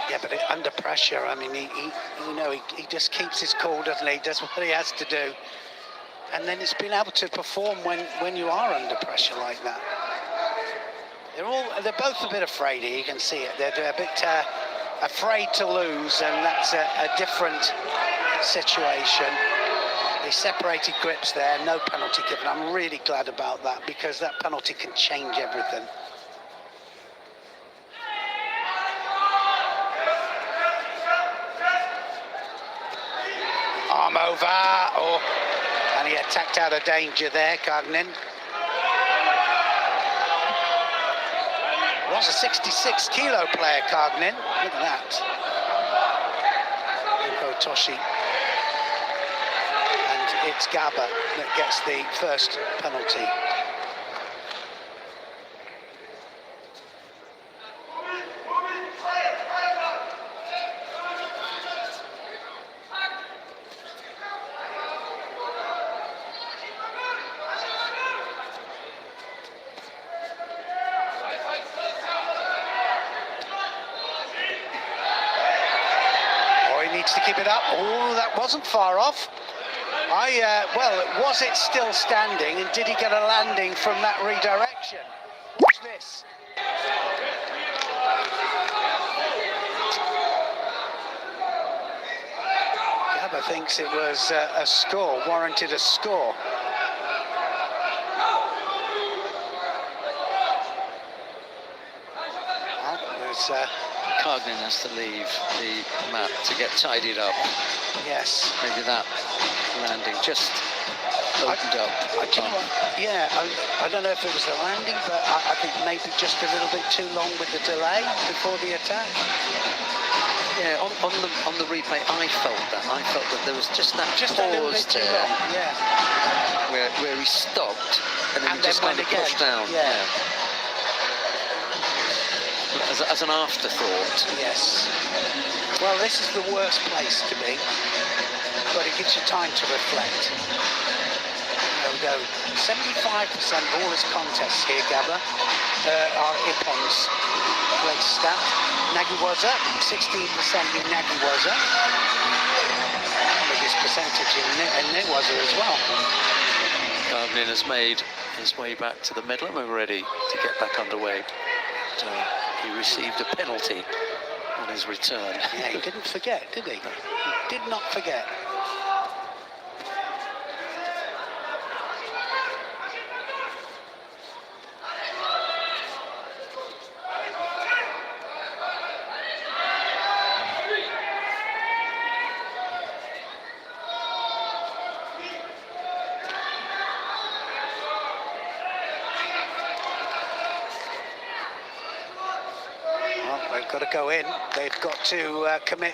A: Yeah, but under pressure, I mean, he just keeps his cool, doesn't he? He does what he has to do. And then it's been able to perform when you are under pressure like that. They're both a bit afraid here, you can see it. They're a bit afraid to lose, and that's a different situation. They separated grips there, no penalty given. I'm really glad about that, because that penalty can change everything. Arm over, and he attacked out of danger there, Cardinal. Was a 66-kilo player, Cardinal. Look at that. Yuko Toshi. And it's Gabba that gets the first penalty. To keep it up. Oh, that wasn't far off. Well, was it still standing, and did he get a landing from that redirection? Watch this. Gabba thinks it was a score, warranted a score. Well, there's
B: Cardinal has to leave the mat to get tidied up.
A: Yes.
B: Maybe that landing just opened up.
A: Yeah, I don't know if it was the landing, but I think maybe just a little bit too long with the delay before the attack.
B: Yeah, on the replay, I felt that there was just that pause
A: a little bit too long. Yeah.
B: Where he stopped and then he just kind of pushed down.
A: Yeah.
B: As an afterthought.
A: Yes. Well, this is the worst place to be, but it gives you time to reflect. There we go. 75% of all his contests here, Gabba, are Ippons place stat. Nagiwaza, 16% in Nagiwaza. Biggest percentage in Newaza as well.
B: Cardinal has made his way back to the middle, and we're ready to get back underway. He received a penalty on his return.
A: Yeah, he didn't forget, did he? He did not forget. got to go in. They've got to commit.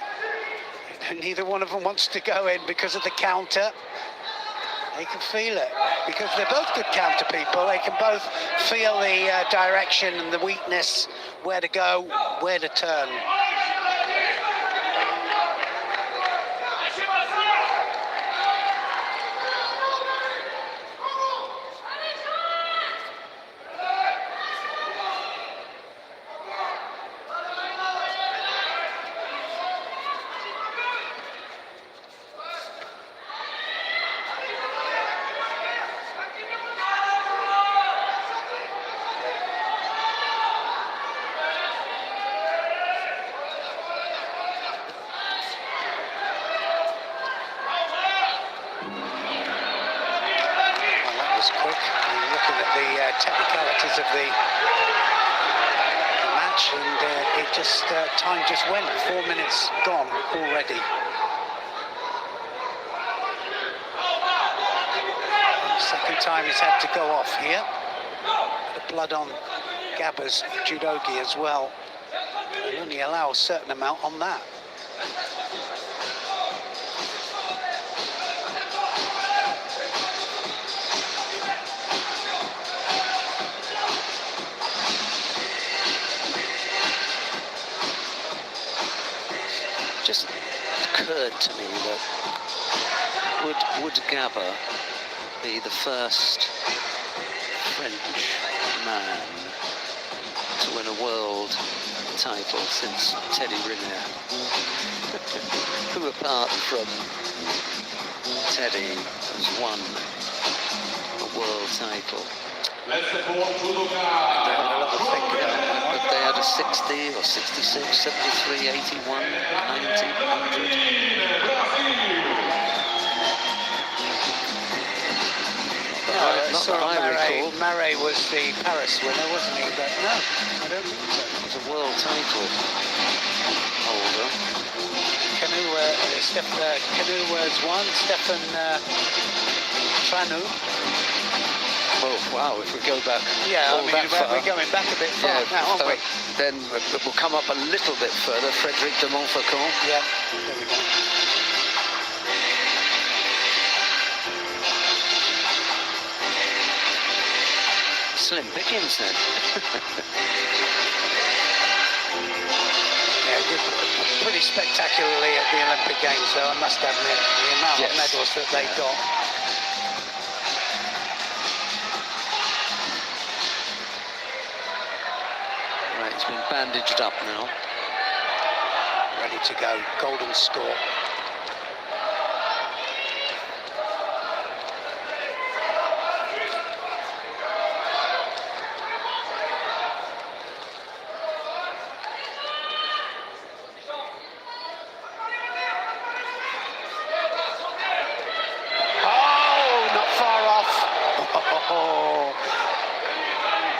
A: Neither one of them wants to go in because of the counter. They can feel it because they're both good counter people. They can both feel the direction and the weakness, where to go, where to turn. Quick. You're looking at the technicalities of the match, and it just time just went. 4 minutes gone already. Second time he's had to go off here. The blood on Gabba's judogi as well. They only allow a certain amount on that.
B: Just occurred to me that would Gabba be the first French man to win a world title since Teddy Riner, who apart from Teddy has won a world title. But they had a 60 or 66, 73, 81, 90, 100.
A: Murray was the Paris winner, wasn't he? But no, I don't think so.
B: He was a world title holder.
A: Canoe was one. Stefan Tranu.
B: Oh, wow, if we go back
A: we're going back a bit far now, aren't we?
B: Then we'll come up a little bit further. Frédéric de Montfaucon.
A: Yeah, there we go.
B: Slim pickings then.
A: Yeah, good, pretty spectacularly at the Olympic Games, though, I must admit, the amount of medals that they got.
B: Right, it's been bandaged up now.
A: Ready to go, golden score.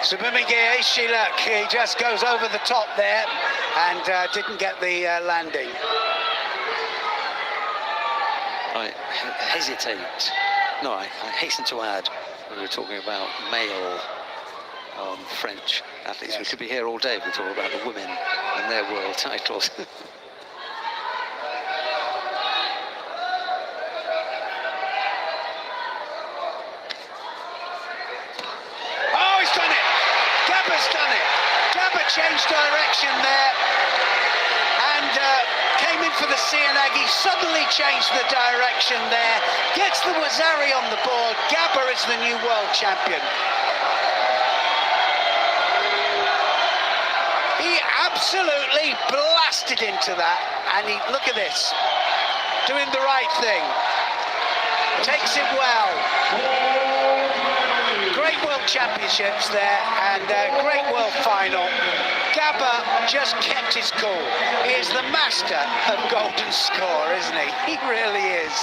A: Vengiryadagi, he just goes over the top there and didn't get the landing.
B: I hesitate. No, I hasten to add, we were talking about male French athletes. Yes. We could be here all day if we talk about the women and their world titles.
A: Changed direction there and came in for the Vengiryadagi, suddenly changed the direction there, gets the Wazari on the board. Gabba is the new world champion. He absolutely blasted into that, and look at this, doing the right thing, takes it well. Great World Championships there, and great World Final. Gabba just kept his cool. He is the master of golden score, isn't he? He really is.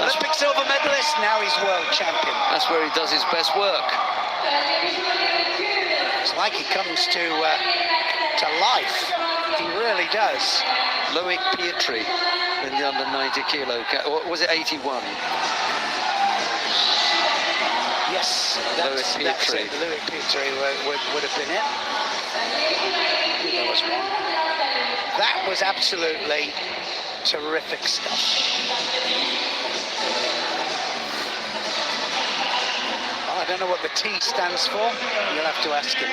A: Olympic silver medalist, now he's world champion.
B: That's where he does his best work.
A: It's like he comes to life. He really does.
B: Loic Pietri in the under 90 kilo. Was it 81?
A: Yes, that's it. Loic Pietri would have been it. There was one. That was absolutely terrific stuff. Well, I don't know what the T stands for. You'll have to ask him.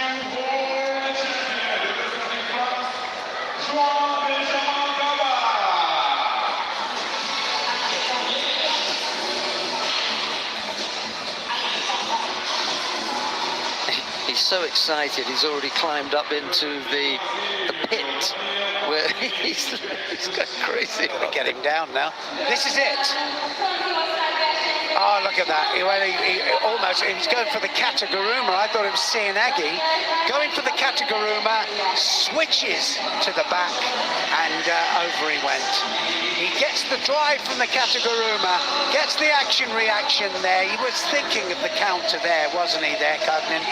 B: He's so excited, he's already climbed up into the pit where he's going crazy.
A: Gonna get him down now. This is it. Oh, look at that. He was going for the kataguruma. I thought it was Seanagi. Going for the kataguruma, switches to the back, and over he went. He gets the drive from the kataguruma, gets the action-reaction there. He was thinking of the counter there, wasn't he, there, Cognin?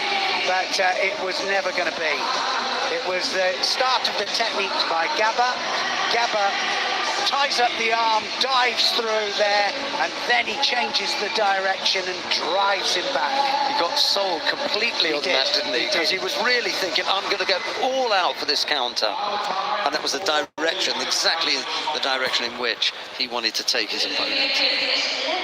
A: But it was never going to be. It was the start of the techniques by Gaba. Gaba ties up the arm, dives through there, and then he changes the direction and drives him back.
B: He got sold completely on that, didn't he? Because he was really thinking, I'm going to go all out for this counter. And that was the direction, exactly the direction in which he wanted to take his opponent.